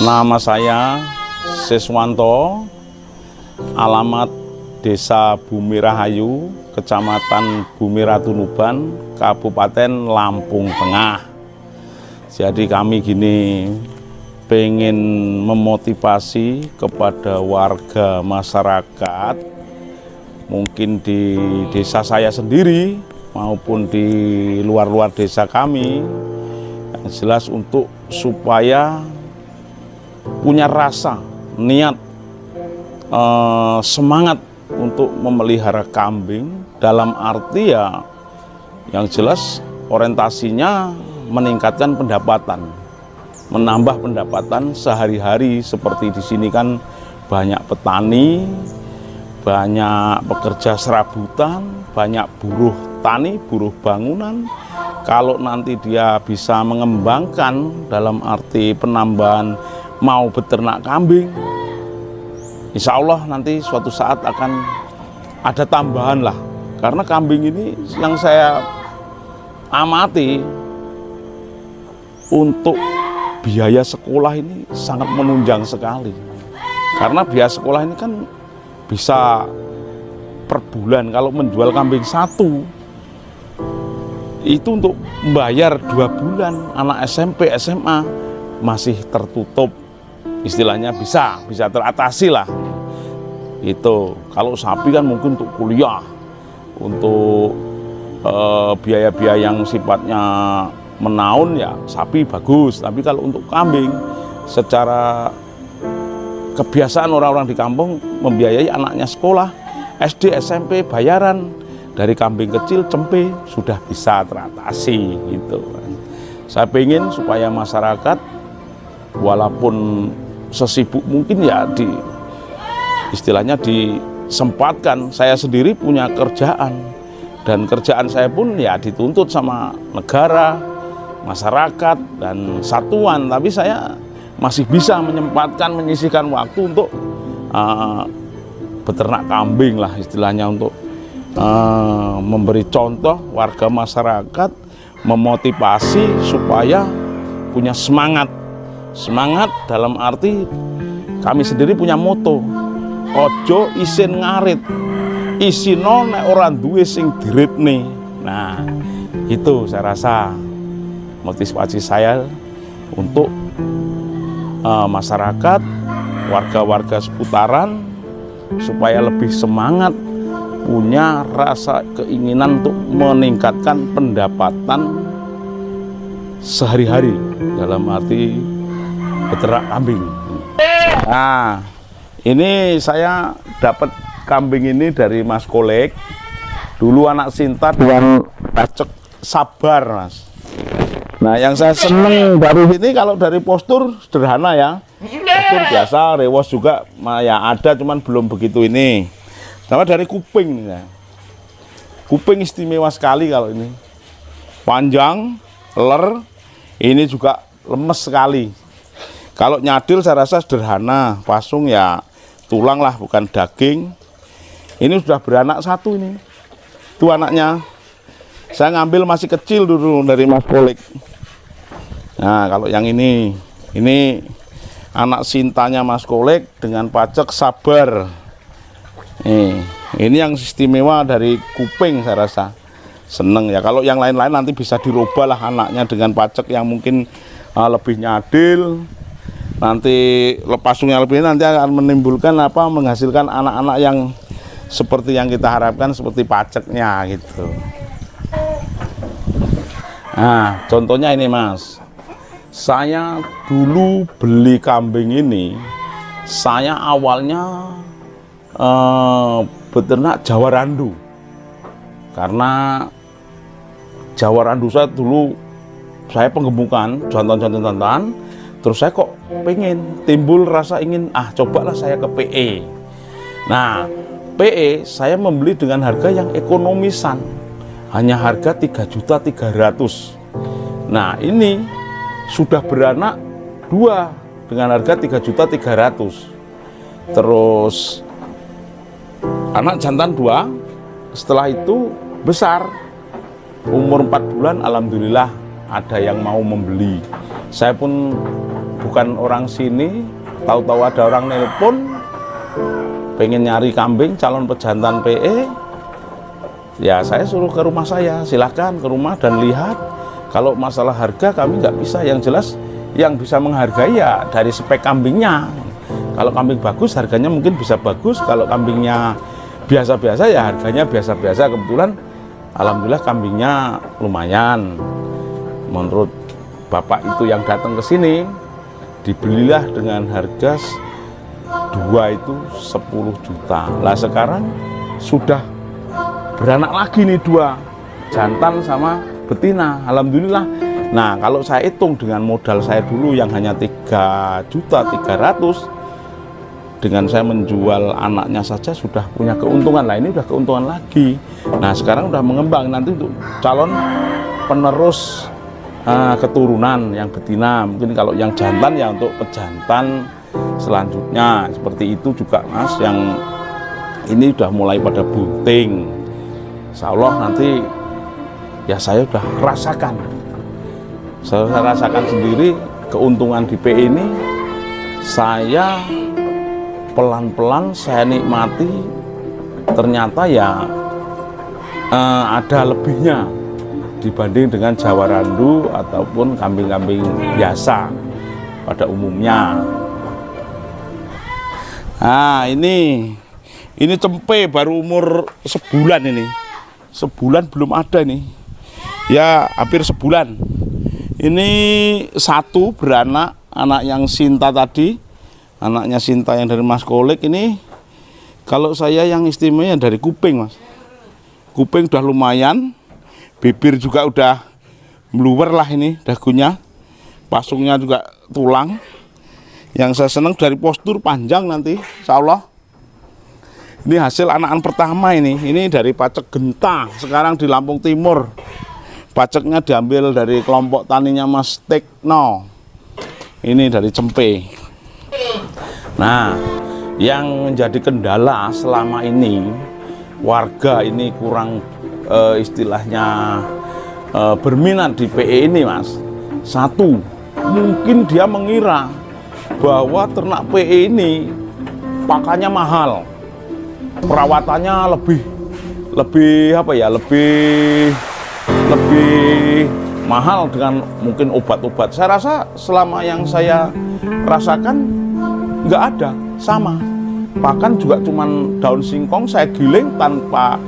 Nama saya Siswanto, alamat Desa Bumi Rahayu, Kecamatan Bumi Ratunuban, Kabupaten Lampung Tengah. Jadi kami gini pengen memotivasi kepada warga masyarakat, mungkin di desa saya sendiri maupun di luar-luar desa kami, yang jelas untuk supaya punya rasa, niat, semangat untuk memelihara kambing, dalam arti ya yang jelas orientasinya meningkatkan pendapatan, menambah pendapatan sehari-hari. Seperti di sini kan banyak petani, banyak pekerja serabutan, banyak buruh tani, buruh bangunan. Kalau nanti dia bisa mengembangkan dalam arti penambahan mau beternak kambing, insya Allah nanti suatu saat akan ada tambahan lah. Karena kambing ini yang saya amati, untuk biaya sekolah ini sangat menunjang sekali. Karena biaya sekolah ini kan bisa per bulan. Kalau menjual kambing satu, itu untuk membayar 2 bulan anak SMP, SMA masih tertutup. Istilahnya bisa teratasi lah. Itu kalau sapi kan mungkin untuk kuliah, untuk biaya-biaya yang sifatnya menaun ya sapi bagus. Tapi kalau untuk kambing, secara kebiasaan orang-orang di kampung membiayai anaknya sekolah SD, SMP bayaran, dari kambing kecil cempe sudah bisa teratasi gitu. Saya pengen supaya masyarakat walaupun sesibuk mungkin ya istilahnya disempatkan. Saya sendiri punya kerjaan, dan kerjaan saya pun ya dituntut sama negara, masyarakat, dan satuan. Tapi saya masih bisa menyempatkan, menyisihkan waktu untuk beternak kambing lah istilahnya, untuk memberi contoh warga masyarakat, memotivasi supaya punya semangat dalam arti kami sendiri punya moto, ojo isin ngarit, isino nek ora duwe sing diritne. Nah, itu saya rasa motivasi saya untuk masyarakat, warga-warga seputaran supaya lebih semangat, punya rasa keinginan untuk meningkatkan pendapatan sehari-hari dalam arti beternak kambing. Nah, ini saya dapat kambing ini dari Mas Kolek. Dulu anak Sinta dengan pacek sabar, Mas. Nah, yang saya seneng baru ini kalau dari postur sederhana ya. Postur biasa, rewos juga ya ada, cuman belum begitu ini. Sama dari kuping ya. Kuping istimewa sekali kalau ini. Panjang, ler, ini juga lemes sekali. Kalau nyadil saya rasa sederhana, pasung ya tulang lah, bukan daging. Ini sudah beranak satu ini. Itu anaknya. Saya ngambil masih kecil dulu dari Mas Kolek. Nah, kalau yang ini anak Sintanya Mas Kolek dengan pacek sabar. Ini yang istimewa dari kuping, saya rasa seneng ya. Kalau yang lain-lain nanti bisa dirubah lah anaknya dengan pacek yang mungkin lebih nyadil. Nanti pasungnya lebih, nanti akan menimbulkan menghasilkan anak-anak yang seperti yang kita harapkan, seperti paceknya gitu. Nah, contohnya ini Mas, saya dulu beli kambing ini, saya awalnya beternak Jawa Randu. Karena Jawa Randu saya dulu saya penggemukan, jantan. Terus saya kok pengen, timbul rasa ingin, cobalah saya ke PE. Nah, PE saya membeli dengan harga yang ekonomisan, hanya harga 3.300.000. Nah, ini sudah beranak 2 dengan harga 3.300.000. Terus anak jantan 2, setelah itu besar, umur 4 bulan, alhamdulillah ada yang mau membeli. Saya pun bukan orang sini, tahu-tahu ada orang nelpon pengen nyari kambing calon pejantan PE, ya saya suruh ke rumah saya, silakan ke rumah dan lihat. Kalau masalah harga kami nggak bisa, yang jelas yang bisa menghargai ya dari spek kambingnya. Kalau kambing bagus harganya mungkin bisa bagus, kalau kambingnya biasa-biasa ya harganya biasa-biasa. Kebetulan alhamdulillah kambingnya lumayan. Menurut bapak itu yang datang ke sini, dibelilah dengan harga dua itu 10 juta. Lah sekarang sudah beranak lagi nih, dua jantan sama betina, alhamdulillah. Nah kalau saya hitung dengan modal saya dulu yang hanya 3.300.000, dengan saya menjual anaknya saja sudah punya keuntungan. Lah ini udah keuntungan lagi. Nah sekarang udah mengembang nanti untuk calon penerus keturunan yang betina. Mungkin kalau yang jantan ya untuk pejantan selanjutnya, seperti itu juga mas. Yang ini udah mulai pada bunting, insya Allah nanti ya saya udah rasakan, saya rasakan sendiri keuntungan di PE ini. Saya pelan-pelan saya nikmati, ternyata ya ada lebihnya dibanding dengan Jawa Randu ataupun kambing-kambing biasa pada umumnya. Nah ini cempe baru umur sebulan ini, sebulan belum ada nih, ya hampir sebulan. Ini satu beranak, anak yang Sinta tadi, anaknya Sinta yang dari Mas Kolek ini. Kalau saya yang istimewa dari kuping mas, kuping udah lumayan, bibir juga udah meluwer lah ini dagunya, pasungnya juga tulang. Yang saya senang dari postur panjang nanti, insya Allah. Ini hasil anakan pertama ini dari Pacek Genta, sekarang di Lampung Timur. Paceknya diambil dari kelompok taninya Mas Tekno. Ini dari cempe. Nah, yang menjadi kendala selama ini, warga ini kurang istilahnya berminat di PE ini mas. Satu, mungkin dia mengira bahwa ternak PE ini pakannya mahal, perawatannya lebih apa ya, lebih mahal dengan mungkin obat-obat. Saya rasa selama yang saya rasakan nggak ada, sama. Bahkan juga cuman daun singkong saya giling tanpa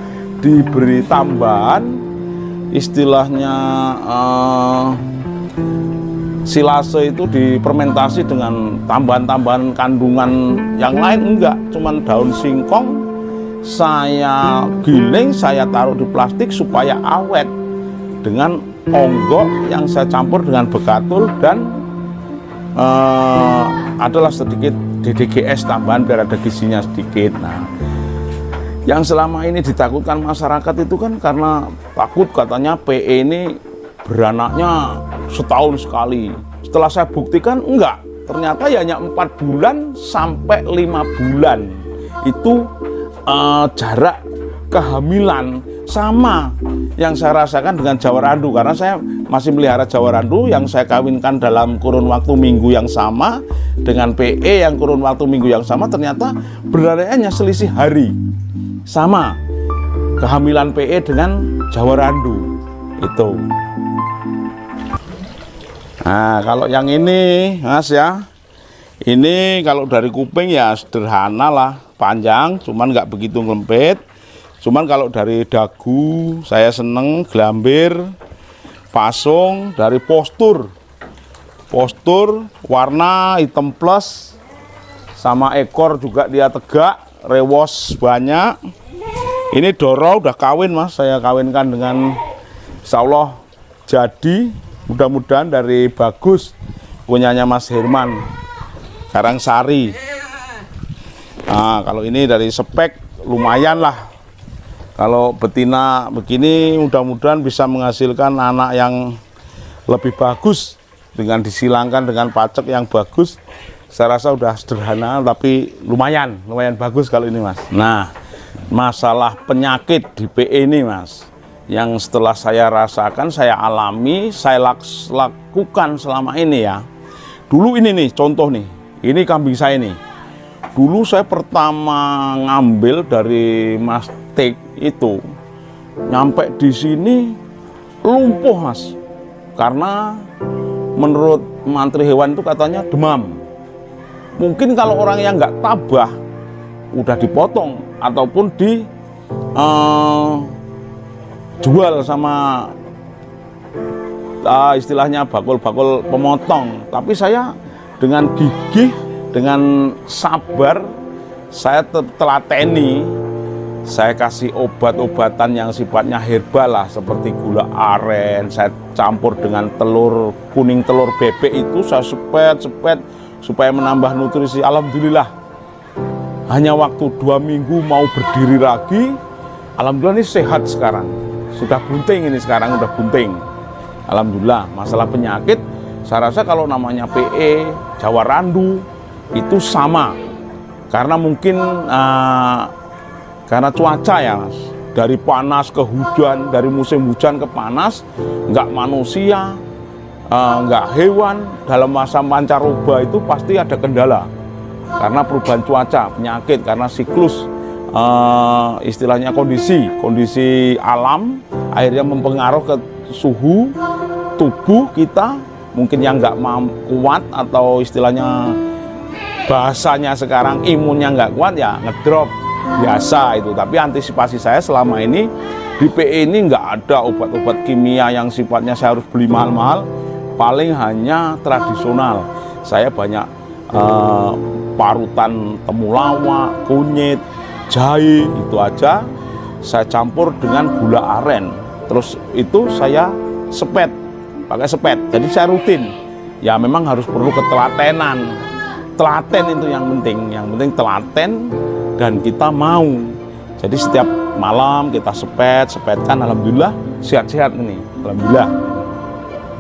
diberi tambahan istilahnya silase itu difermentasi dengan tambahan-tambahan kandungan yang lain, enggak, cuman daun singkong saya giling, saya taruh di plastik supaya awet dengan onggok yang saya campur dengan bekatul dan adalah sedikit DDGS tambahan biar ada gizinya sedikit. Nah, yang selama ini ditakutkan masyarakat itu kan karena takut katanya PE ini beranaknya setahun sekali. Setelah saya buktikan enggak, ternyata ya hanya 4 bulan sampai 5 bulan itu jarak kehamilan. Sama yang saya rasakan dengan Jawa Randu, karena saya masih melihara Jawa Randu yang saya kawinkan dalam kurun waktu minggu yang sama dengan PE yang kurun waktu minggu yang sama, ternyata beranaknya selisih hari. Sama kehamilan PE dengan Jawa Randu itu. Nah kalau yang ini mas ya, ini kalau dari kuping ya sederhana lah, panjang cuman nggak begitu ngelempit. Cuman kalau dari dagu saya seneng, gelambir, pasung, dari postur warna hitam plus, sama ekor juga dia tegak, rewos banyak. Ini Doro udah kawin mas, saya kawinkan dengan insya Allah jadi, mudah-mudahan dari Bagus punyanya Mas Herman Karangsari. Nah kalau ini dari spek lumayan lah. Kalau betina begini mudah-mudahan bisa menghasilkan anak yang lebih bagus dengan disilangkan dengan pacek yang bagus. Saya rasa udah sederhana tapi lumayan bagus kalau ini mas. Nah masalah penyakit di PE ini mas, yang setelah saya rasakan, saya alami, saya lakukan selama ini ya. Dulu ini nih contoh nih, ini kambing saya nih. Dulu saya pertama ngambil dari Mas Tik itu, nyampe di sini lumpuh Mas, karena menurut mantri hewan itu katanya demam. Mungkin kalau orang yang nggak tabah, udah dipotong ataupun jual sama istilahnya bakul-bakul pemotong. Tapi saya dengan gigih, dengan sabar, saya telateni. Saya kasih obat-obatan yang sifatnya herbal lah, seperti gula aren. Saya campur dengan telur kuning, telur bebek itu saya sepet supaya menambah nutrisi. Alhamdulillah, hanya waktu 2 minggu mau berdiri lagi, alhamdulillah ini sehat sekarang. Sudah bunting ini sekarang, udah bunting. Alhamdulillah. Masalah penyakit, saya rasa kalau namanya PE, Jawa Randu itu sama. Karena mungkin karena cuaca ya Mas, dari panas ke hujan, dari musim hujan ke panas, nggak manusia, nggak hewan, dalam masa pancaroba itu pasti ada kendala. Karena perubahan cuaca, penyakit, karena siklus, istilahnya kondisi alam, akhirnya mempengaruhi ke suhu tubuh kita, mungkin yang nggak kuat atau istilahnya bahasanya sekarang imunnya nggak kuat ya ngedrop. Biasa itu. Tapi antisipasi saya selama ini di PE ini nggak ada obat-obat kimia yang sifatnya saya harus beli mahal-mahal, paling hanya tradisional. Saya banyak parutan temulawak, kunyit, jahe, itu aja saya campur dengan gula aren, terus itu saya sepet, pakai sepet. Jadi saya rutin, ya memang harus perlu ketelatenan. Telaten itu yang penting telaten. Dan kita mau, jadi setiap malam kita sepetkan, alhamdulillah sehat-sehat ini, alhamdulillah.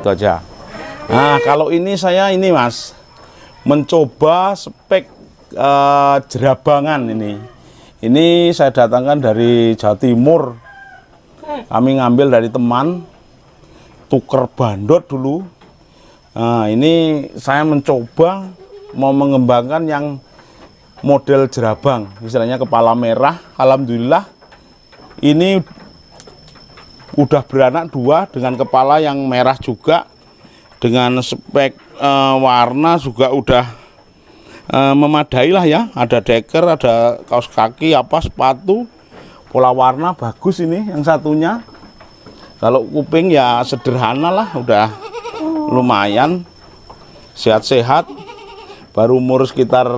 Itu aja. Nah kalau ini saya ini Mas, mencoba spek jerabangan ini. Ini saya datangkan dari Jawa Timur. Kami ngambil dari teman, tuker bandot dulu. Nah ini saya mencoba mau mengembangkan yang model jerabang, istilahnya kepala merah. Alhamdulillah ini udah beranak 2 dengan kepala yang merah juga, dengan spek warna juga udah memadai lah ya. Ada deker, ada kaos kaki, sepatu, pola warna bagus ini yang satunya. Kalau kuping ya sederhana lah, udah lumayan sehat-sehat, baru umur sekitar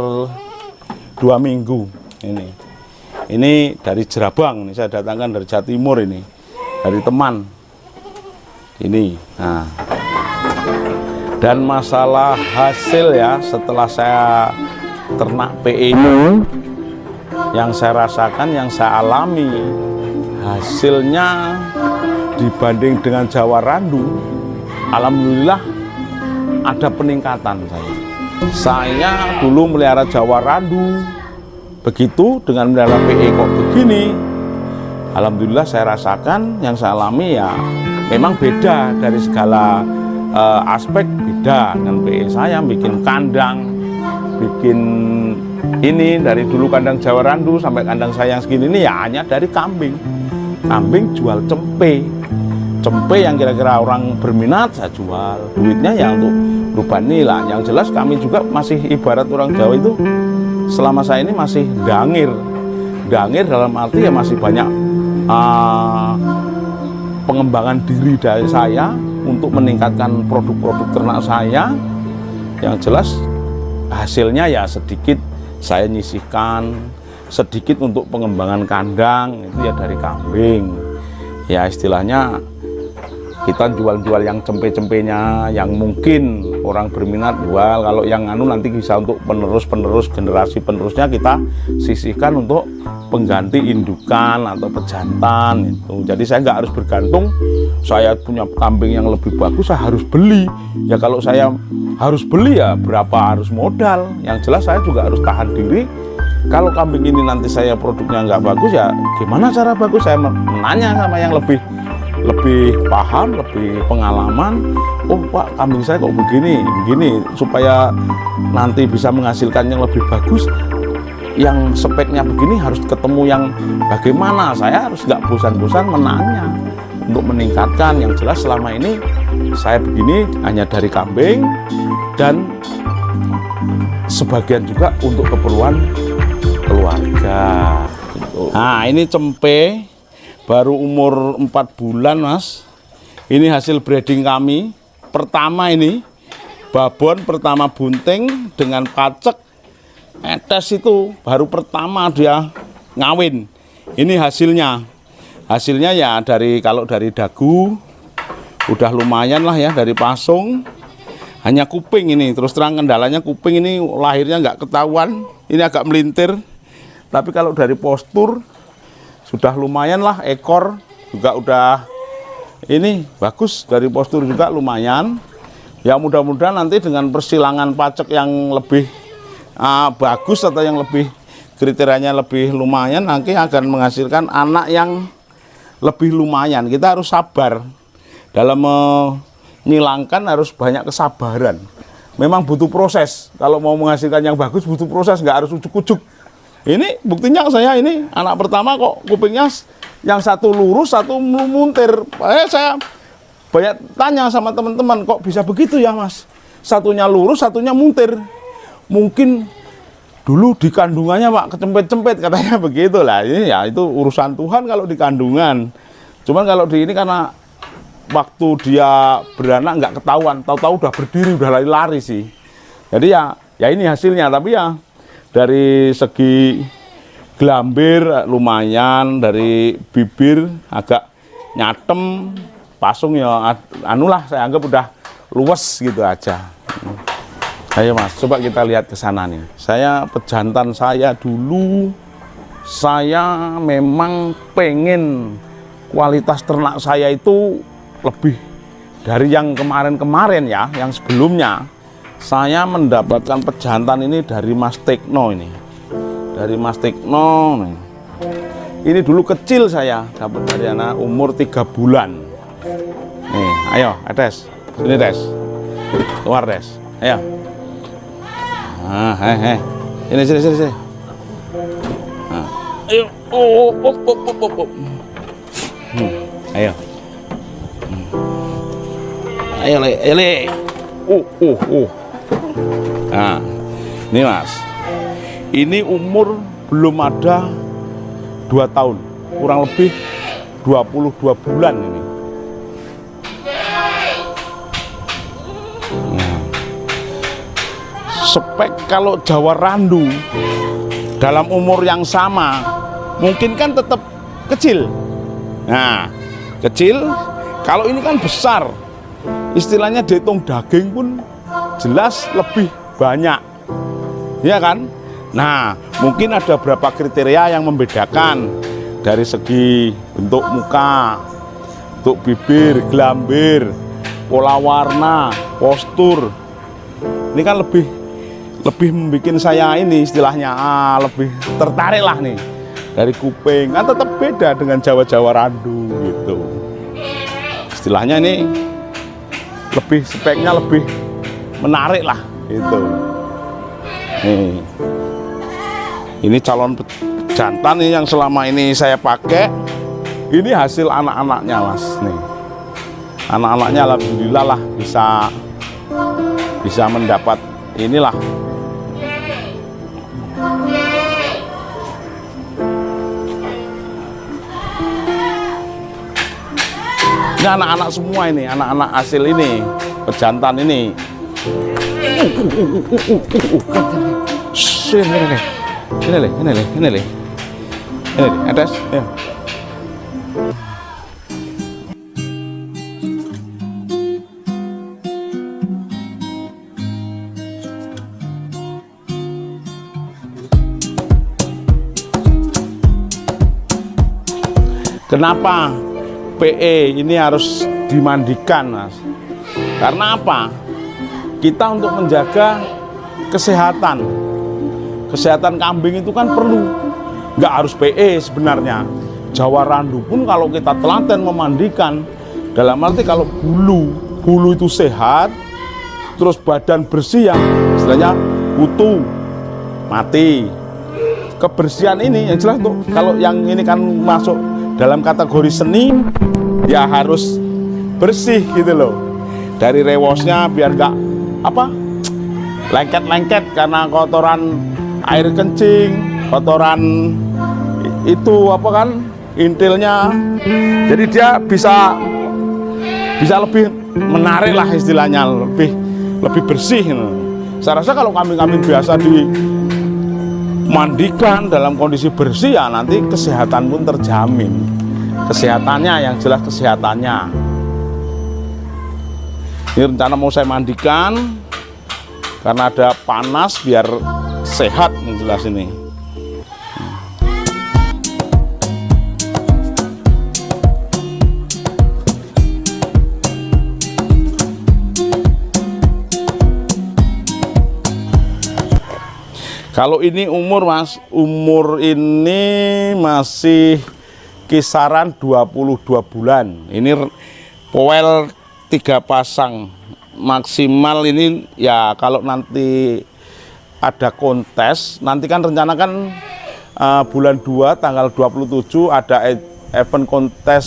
2 minggu ini. Ini dari Jerabang, ini saya datangkan dari Jawa Timur ini, dari teman. Ini. Nah. Dan masalah hasil ya, setelah saya ternak PE ini, yang saya rasakan, yang saya alami, hasilnya dibanding dengan Jawa Randu, alhamdulillah ada peningkatan saya. Saya dulu melihara Jawa Randu, begitu dengan melihara PE kok begini. Alhamdulillah saya rasakan, yang saya alami ya memang beda dari segala aspek, beda dengan PE saya. Bikin kandang, bikin ini dari dulu kandang Jawa Randu sampai kandang saya yang segini ini ya hanya dari kambing. Kambing jual cempe yang kira-kira orang berminat saya jual, duitnya ya untuk berubah nilai. Yang jelas kami juga masih ibarat orang Jawa itu, selama saya ini masih dangir dalam arti ya masih banyak pengembangan diri dari saya untuk meningkatkan produk-produk ternak saya. Yang jelas hasilnya ya sedikit saya nyisihkan, sedikit untuk pengembangan kandang itu ya dari kambing. Ya istilahnya kita jual-jual yang cempe-cempenya yang mungkin orang berminat jual. Kalau yang nanti bisa untuk penerus generasi penerusnya kita sisihkan untuk pengganti indukan atau pejantan itu. Jadi saya nggak harus bergantung saya punya kambing yang lebih bagus saya harus beli. Ya kalau saya harus beli ya berapa harus modal. Yang jelas saya juga harus tahan diri. Kalau kambing ini nanti saya produknya nggak bagus ya gimana cara bagus, saya menanya sama yang lebih lebih paham, lebih pengalaman. Oh Pak, kambing saya kok begini, supaya nanti bisa menghasilkan yang lebih bagus, yang speknya begini harus ketemu yang bagaimana. Saya harus nggak bosan-bosan menanya untuk meningkatkan. Yang jelas selama ini saya begini hanya dari kambing dan sebagian juga untuk keperluan keluarga. Nah ini cempe baru umur 4 bulan Mas. Ini hasil breeding kami pertama, ini babon pertama bunting dengan pacek etes, itu baru pertama dia ngawin. Ini hasilnya ya kalau dari dagu udah lumayan lah ya, dari pasung. Hanya kuping ini, terus terang kendalanya kuping ini lahirnya nggak ketahuan, ini agak melintir. Tapi kalau dari postur sudah lumayan lah, ekor juga udah ini bagus, dari postur juga lumayan. Ya mudah-mudahan nanti dengan persilangan pacek yang lebih bagus atau yang lebih kriterianya lebih lumayan, nanti akan menghasilkan anak yang lebih lumayan. Kita harus sabar dalam menyilangkan, harus banyak kesabaran. Memang butuh proses. Kalau mau menghasilkan yang bagus butuh proses, nggak harus ujuk-ujuk. Ini buktinya saya ini anak pertama kok kupingnya yang satu lurus, satu muntir. Saya banyak tanya sama teman-teman, kok bisa begitu ya Mas? Satunya lurus, satunya muntir. Mungkin dulu di kandungannya Pak kecempet-cempet, katanya begitulah. Ini ya itu urusan Tuhan kalau di kandungan. Cuman kalau di ini karena waktu dia beranak nggak ketahuan, tahu-tahu udah berdiri, udah lari-lari sih. Jadi ya ini hasilnya. Tapi ya dari segi gelambir lumayan, dari bibir agak nyatem, pasung ya anulah, saya anggap udah luwes gitu aja. Ayo Mas, coba kita lihat ke sana nih. Saya pejantan saya dulu, saya memang pengen kualitas ternak saya itu lebih dari yang kemarin-kemarin ya, yang sebelumnya. Saya mendapatkan pejantan ini dari Mas Tekno ini. Dari Mas Tekno nih. Ini dulu kecil saya dapat dari anak umur 3 bulan. Nih, ayo, Des. Sini Des. Keluar Des. Ayo. Ini sini. Nah. Ayo. Ayo. Ayo le. Nah, ini Mas. Ini umur belum ada 2 tahun, kurang lebih 22 bulan ini. Nah, spek kalau Jawa Randu dalam umur yang sama mungkin kan tetap kecil. Nah, kecil, kalau ini kan besar. Istilahnya dihitung daging pun jelas lebih banyak. Ya kan? Nah, mungkin ada beberapa kriteria yang membedakan dari segi bentuk muka, bentuk bibir, gelambir, pola warna, postur. Ini kan lebih membuat saya ini istilahnya lebih tertarik lah nih. Dari kuping kan tetap beda dengan Jawa Randu gitu. Istilahnya ini lebih speknya lebih menarik lah gitu. Nih. Ini calon jantan nih yang selama ini saya pakai. Ini hasil anak-anaknya Mas nih. Anak-anaknya alhamdulillah lah bisa mendapat inilah. Ini anak-anak semua ini, anak-anak hasil ini, pejantan ini. Ini atas. Ya. Kenapa PE ini harus dimandikan, Mas? Karena apa? Kita untuk menjaga kesehatan kambing itu kan perlu, nggak harus PE sebenarnya. Jawa Randu pun kalau kita telaten memandikan Dalam arti kalau bulu itu sehat, terus badan bersih yang istilahnya utuh, mati. Kebersihan ini yang jelas tuh, kalau yang ini kan masuk dalam kategori seni, ya harus bersih gitu loh. Dari rewosnya biar gak apa lengket-lengket karena kotoran air kencing, kotoran itu apa kan intilnya, jadi dia bisa lebih menarik lah istilahnya, lebih bersih. Saya rasa kalau kambing-kambing biasa dimandikan dalam kondisi bersih ya nanti kesehatan pun terjamin, kesehatannya yang jelas kesehatannya. Ini rencana mau saya mandikan karena ada panas biar sehat yang jelas ini. Kalau ini umur Mas, umur ini masih kisaran 22 bulan. Ini poel 3 pasang. Maksimal ini ya kalau nanti ada kontes, nanti kan rencana kan bulan 2 tanggal 27 ada event kontes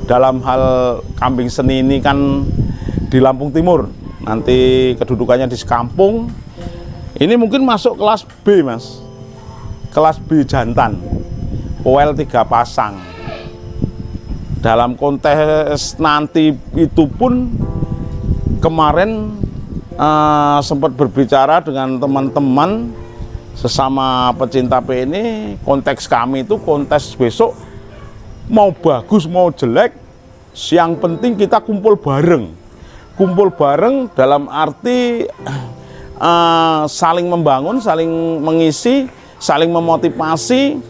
dalam hal kambing seni ini kan di Lampung Timur. Nanti kedudukannya di sekampung. Ini mungkin masuk kelas B Mas, kelas B jantan, poel 3 pasang. Dalam kontes nanti itu pun kemarin sempat berbicara dengan teman-teman sesama pecinta PE ini, konteks kami itu kontes besok mau bagus mau jelek, yang penting kita kumpul bareng. Kumpul bareng dalam arti saling membangun, saling mengisi, saling memotivasi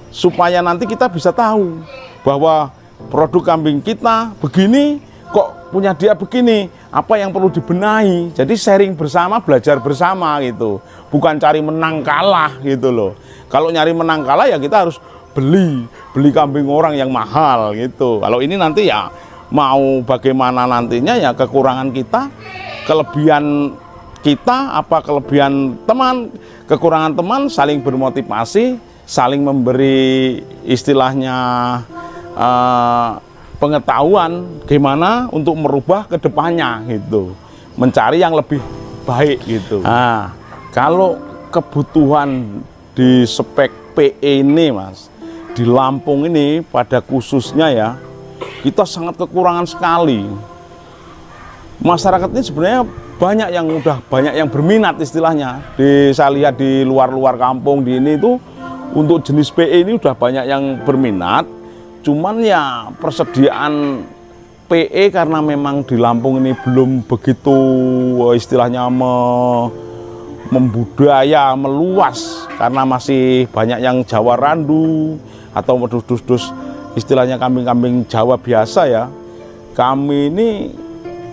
supaya nanti kita bisa tahu bahwa produk kambing kita begini, kok punya dia begini, apa yang perlu dibenahi. Jadi sharing bersama, belajar bersama gitu, bukan cari menang kalah gitu loh. Kalau nyari menang kalah ya kita harus beli kambing orang yang mahal gitu. Kalau ini nanti ya mau bagaimana nantinya ya kekurangan kita, kelebihan kita, apa kelebihan teman, kekurangan teman, saling bermotivasi, saling memberi istilahnya pengetahuan gimana untuk merubah ke depannya gitu, mencari yang lebih baik gitu. Nah, kalau kebutuhan di spek PE ini Mas, di Lampung ini pada khususnya ya, kita sangat kekurangan sekali. Masyarakat ini sebenarnya banyak yang berminat istilahnya. Saya lihat di luar kampung di ini itu untuk jenis PE ini udah banyak yang berminat. Cuman ya persediaan PE karena memang di Lampung ini belum begitu istilahnya membudaya, meluas, karena masih banyak yang Jawa randu atau dus-dus istilahnya kambing-kambing Jawa biasa ya. Kami ini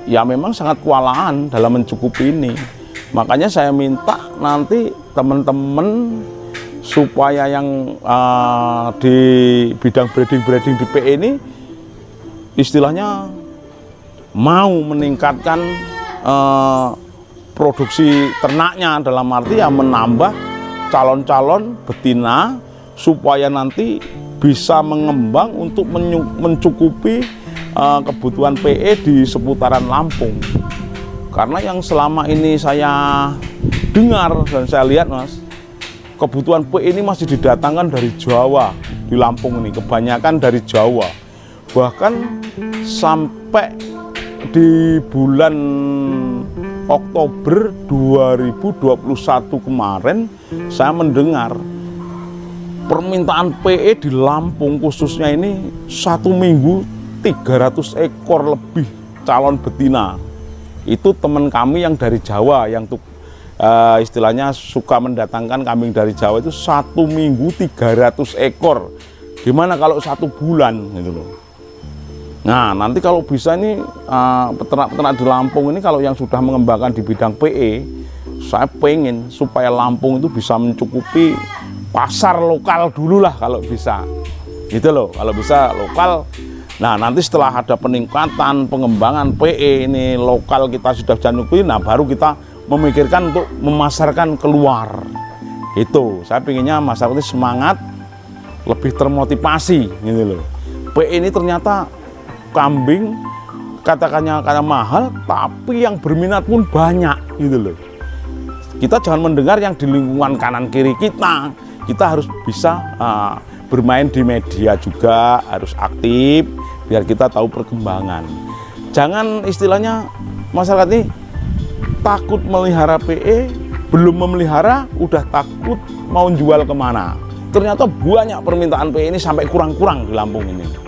ya memang sangat kewalahan dalam mencukupi ini. Makanya saya minta nanti teman-teman supaya yang di bidang breeding di PE ini istilahnya mau meningkatkan produksi ternaknya, dalam arti ya menambah calon-calon betina supaya nanti bisa mengembang untuk mencukupi kebutuhan PE di seputaran Lampung. Karena yang selama ini saya dengar dan saya lihat Mas, kebutuhan PE ini masih didatangkan dari Jawa. Di Lampung ini kebanyakan dari Jawa. Bahkan sampai di bulan Oktober 2021 kemarin saya mendengar permintaan PE di Lampung khususnya ini 1 minggu 300 ekor lebih calon betina. Itu teman kami yang dari Jawa, yang istilahnya suka mendatangkan kambing dari Jawa itu 1 minggu 300 ekor. Gimana kalau 1 bulan gitu loh. Nah nanti kalau bisa ini peternak-peternak di Lampung ini kalau yang sudah mengembangkan di bidang PE, saya pengen supaya Lampung itu bisa mencukupi pasar lokal dulu lah kalau bisa. Gitu loh, kalau bisa lokal. Nah, nanti setelah ada peningkatan pengembangan PE ini lokal kita sudah bisa nyukui, nah baru kita memikirkan untuk memasarkan keluar. Itu saya pinginnya masyarakat ini semangat, lebih termotivasi gitu loh. PE ini ternyata kambing katakannya karena mahal, tapi yang berminat pun banyak gitu loh. Kita jangan mendengar yang di lingkungan kanan kiri kita. Kita harus bisa bermain di media juga, harus aktif biar kita tahu perkembangan. Jangan istilahnya masyarakat ini takut melihara PE, belum memelihara udah takut mau jual kemana. Ternyata banyak permintaan PE ini sampai kurang-kurang di Lampung ini.